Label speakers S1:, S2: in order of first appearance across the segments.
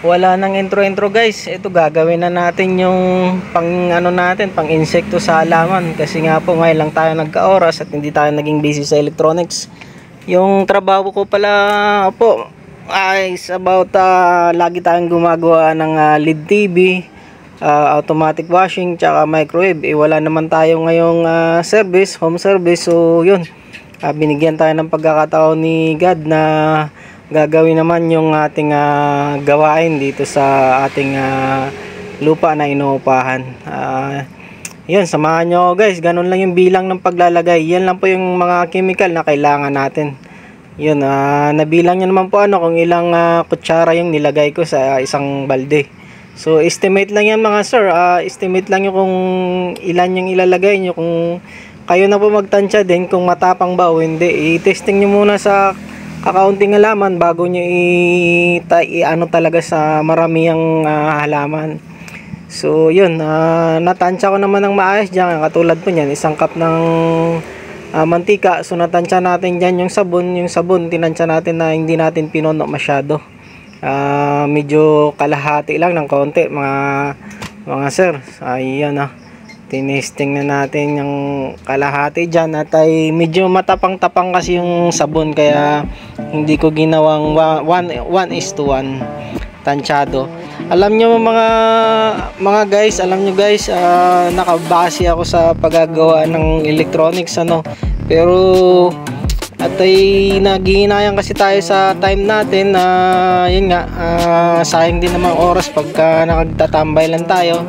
S1: Wala nang intro guys. Ito gagawin na natin yung pang insekto sa halaman, kasi nga po ngayon lang tayo nagka-oras at hindi tayo naging busy sa electronics. Yung trabaho ko pala po ay about lagi tayong gumagawa ng LED TV, automatic washing, tsaka microwave. Wala naman tayo ngayong home service. So yun, binigyan tayo ng pagkakataon ni God na gagawin naman yung ating gawain dito sa ating lupa na inuupahan. Yun, samahan nyo guys. Ganun lang yung bilang ng paglalagay. Yan lang po yung mga chemical na kailangan natin. Yun, nabilang nyo naman po kung ilang kutsara yung nilagay ko sa isang balde. So estimate lang yan mga sir. Estimate lang yung kung ilan yung ilalagay nyo. Kung kayo na po magtansya din kung matapang ba o hindi, i-testing nyo muna sa kakaunting halaman bago nyo i-ano talaga sa maramihang halaman. So yun, natansya ko naman ng maayos dyan. Katulad po nyan, isang cup ng mantika. So natansya natin dyan yung sabon. Yung sabon tinansya natin na hindi natin pinuno masyado, medyo kalahati lang ng konti mga sir. Ayan, tinesting na natin yung kalahati dyan at ay medyo matapang-tapang kasi yung sabon, kaya hindi ko ginawang 1:1 tansyado. Alam nyo mga guys, nakabase ako sa paggagawa ng electronics pero at ay naghihinayang kasi tayo sa time natin na yun nga, sayang din naman oras pagka nagtatambay lang tayo.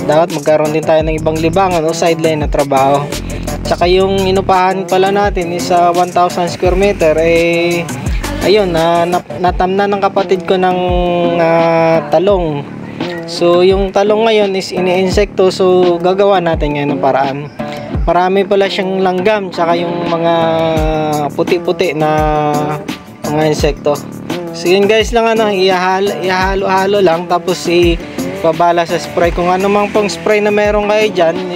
S1: Dapat magkaroon din tayo ng ibang libangan o sideline na trabaho. Tsaka yung inupahan pala natin is 1,000 square meter. Ayun, natamna ng kapatid ko ng talong. So yung talong ngayon is ini-insekto. So gagawa natin ngayon ng paraan. Marami pala siyang langgam, tsaka yung mga puti-puti na mga insekto. So yun guys lang, ihalo-halo lang, tapos babala sa spray. Kung ano mang pong spray na meron kayo dyan,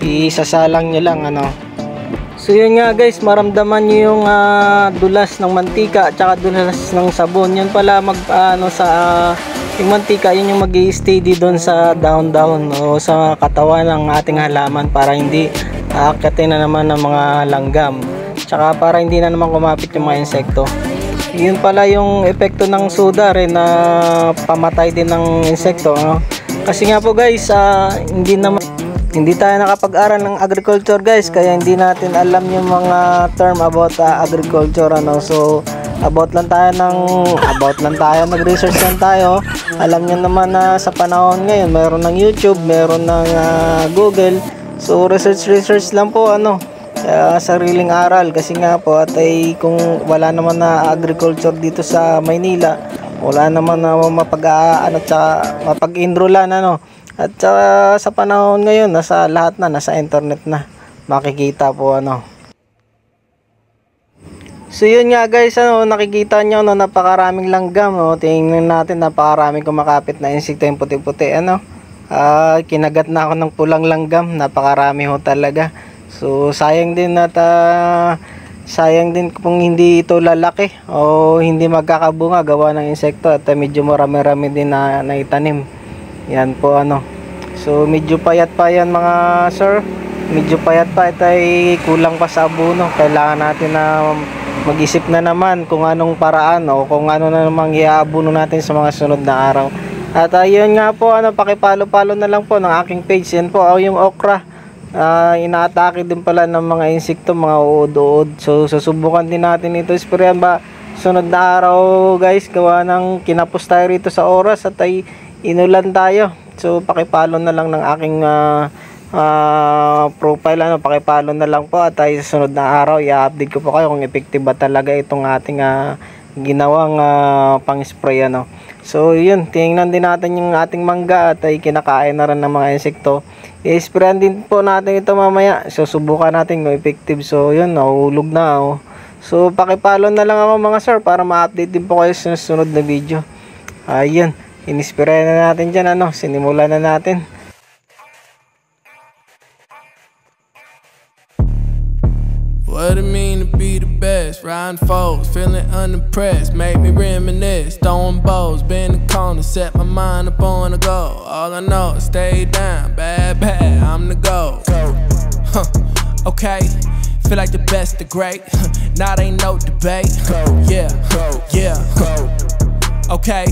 S1: isasalang nyo lang So yun nga guys, maramdaman nyo yung dulas ng mantika at saka dulas ng sabon. Yun pala yung mantika, yun yung mag-i-steady doon sa down o sa katawan ng ating halaman para hindi aakyatin na naman ng mga langgam, tsaka para hindi na naman kumapit yung mga insekto. Yun pala yung epekto ng soda rin, na pamatay din ng insekto, kasi nga po guys, hindi tayo nakapag-aral ng agriculture guys, kaya hindi natin alam yung mga term about agriculture. So about lang tayo, nag-research lang tayo. Alam niyo naman na sa panahon ngayon mayroon ng YouTube, mayroon ng Google. So research lang po, sariling aral, kasi nga po kung wala naman na agriculture dito sa Maynila, wala naman na mapag-enrollan at sa panahon ngayon nasa internet na makikita po So yun nga guys, nakikita nyo napakaraming langgam. Tingnan natin, napakaraming kumakapit na insekto yung puti-puti. Kinagat na ako ng pulang langgam, napakarami talaga. So sayang din kung hindi ito lalaki o hindi magkakabunga gawa ng insekto, at medyo marami-rami din na itanim. Yan po So medyo payat pa yan mga sir, medyo payat pa, ay kulang pa sa abono. Kailangan natin na mag-isip na naman kung anong paraan o kung ano na namang iaabono natin sa mga sunod na araw. At ayun nga po, pakipalo-palo na lang po ng aking page. Yan po yung okra, inaatake din pala ng mga insekto, mga uod-uod. So susubukan din natin ito, sprayan ba sunod na araw guys, gawa ng kinapos tayo rito sa oras at ay inulan tayo. So pakipalo na lang ng aking profile, pakipalo na lang po, at ay sa sunod na araw i-update ko po kayo kung effective ba talaga itong ating ginawang pang-spray. So yun, tingnan din natin yung ating mangga, at ay kinakain na rin ng mga insekto. I-sprayan din po natin ito mamaya, so subukan natin kung effective. So yun, nahulog na So pakipalo na lang ako mga sir para ma-update din po kayo sa sunod na video. Ayun, inispirayan na natin dyan, sinimulan na natin.
S2: What it mean to be the best? stress, riding foes, feeling unimpressed, made me reminisce, throwing bows, been in the corner, set my mind up on the go. All I know is stay down, bad, bad, I'm the go. Okay, feel like the best, the great, now they ain't no debate. Yeah, yeah. Okay,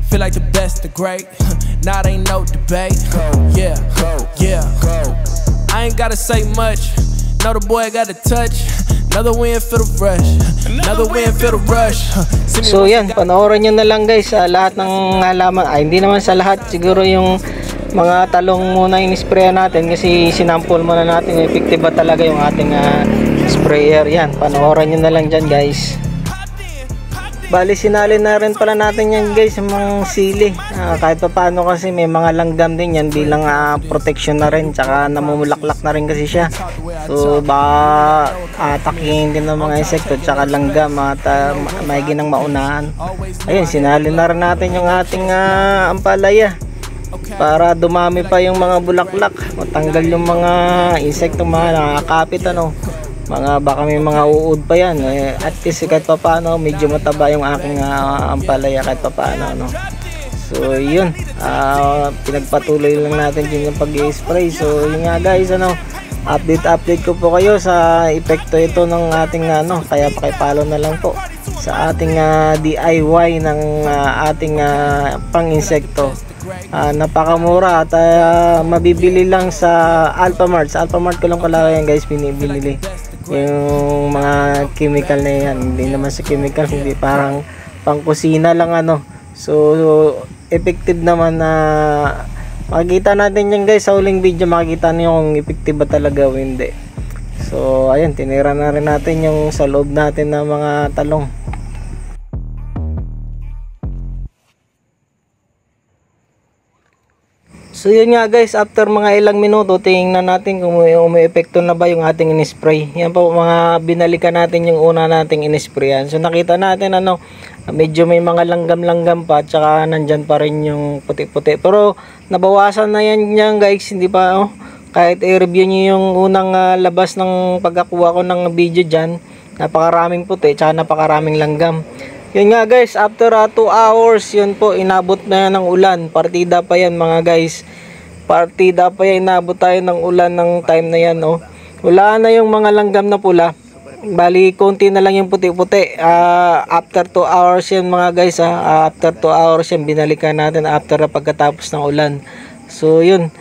S2: feel like the best, the great, now they ain't no debate. Yeah, yeah. I ain't gotta say much, know the boy got a touch. Another win for the rush, another win for the rush.
S1: So yan, panoorin nyo na lang guys sa lahat ng halaman. Hindi naman sa lahat, siguro yung mga talong muna yung sprayer natin kasi sinample muna natin kung effective ba talaga yung ating sprayer. Yan, panoorin nyo na lang dyan guys. Bali sinali na rin pala natin yan guys yung mga sili, kahit pa paano kasi may mga langgam din yan bilang protection na rin, tsaka namumulaklak na rin kasi siya. So baka atakin din ng mga insekto tsaka langgam at may ginang maunahan. Ayun, sinali na rin natin yung ating ampalaya para dumami pa yung mga bulaklak, matanggal yung mga insekto mga nakakapit baka may mga uod pa yan, at least kahit pa paano medyo mataba yung aking ampalaya kahit pa paano So yun, pinagpatuloy lang natin din yung pag-i-spray. So yun nga guys, update ko po kayo sa epekto ito ng ating kaya pakipalo na lang po sa ating DIY ng ating pang-insekto. Napakamura at mabibili lang sa Alphamart. Sa Alphamart ko lang pala yan guys binibili yung mga chemical na yan. Hindi naman sa chemical, hindi parang pang kusina lang so effective naman na makikita natin yan guys sa huling video. Makikita niyo kung effective ba talaga o hindi. So ayun, tinira na rin natin yung sa loob natin ng mga talong. So yun nga guys, after mga ilang minuto tingnan natin kung may epekto na ba yung ating in-spray. Yan po mga binalikan natin yung una nating in-sprayan. So nakita natin medyo may mga langgam-langgam pa, tsaka nandyan pa rin yung puti-puti. Pero nabawasan na yan guys, hindi pa kahit i-review nyo yung unang labas ng pagkakuha ko ng video dyan, napakaraming puti tsaka napakaraming langgam. Yun nga guys, after 2 hours, yun po, inabot na yan ng ulan. Partida pa yan mga guys. Partida pa yan, inabot tayo ng ulan ng time na yan. Wala na yung mga langgam na pula. Bali, konti na lang yung puti-puti. After 2 hours yan mga guys. After 2 hours yan, binalikan natin after pagkatapos ng ulan. So yun,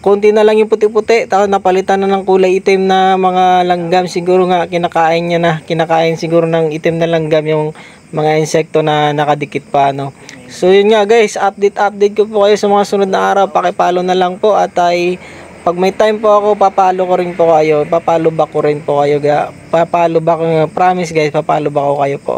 S1: konti na lang yung puti-puti. Tapos napalitan na ng kulay itim na mga langgam. Siguro nga kinakain niya na. Kinakain siguro ng itim na langgam yung mga insekto na nakadikit pa So yun nga guys, update ko po kayo sa mga sunod na araw. Pakipalo na lang po at pag may time po ako, papalo ko rin po kayo. Papalo back ko rin po kayo. Papalo back, promise guys, papalo back ko kayo po.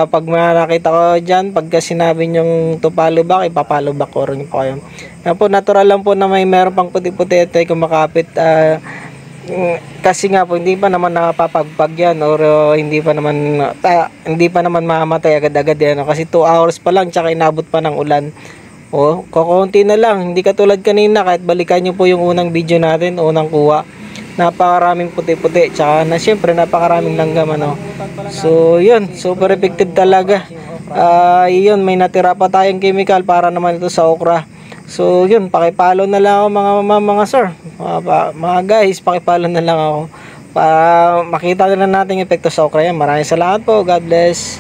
S1: Pag nakita ko dyan, pagka sinabi nyong to follow back, ipapalo back ko rin po kayo. Yan po, natural lang po na may meron pang puti-puti ito ay kumakapit. Kasi nga po hindi pa naman nakapapagpag yan or hindi pa naman mamatay agad-agad yan kasi 2 hours pa lang tsaka inabot pa ng ulan. Kukunti na lang, hindi katulad kanina. Kahit balikan nyo po yung unang video natin, unang kuha, napakaraming puti-puti tsaka syempre napakaraming langgam So yun, super effective talaga. Yun, may natira pa tayong chemical para naman ito sa okra. So yun, pakipalo na lang ako mga sir, mga guys, pakipalo na lang ako para makita na natin yung epekto sa okra yan. Maraming salamat po, God bless.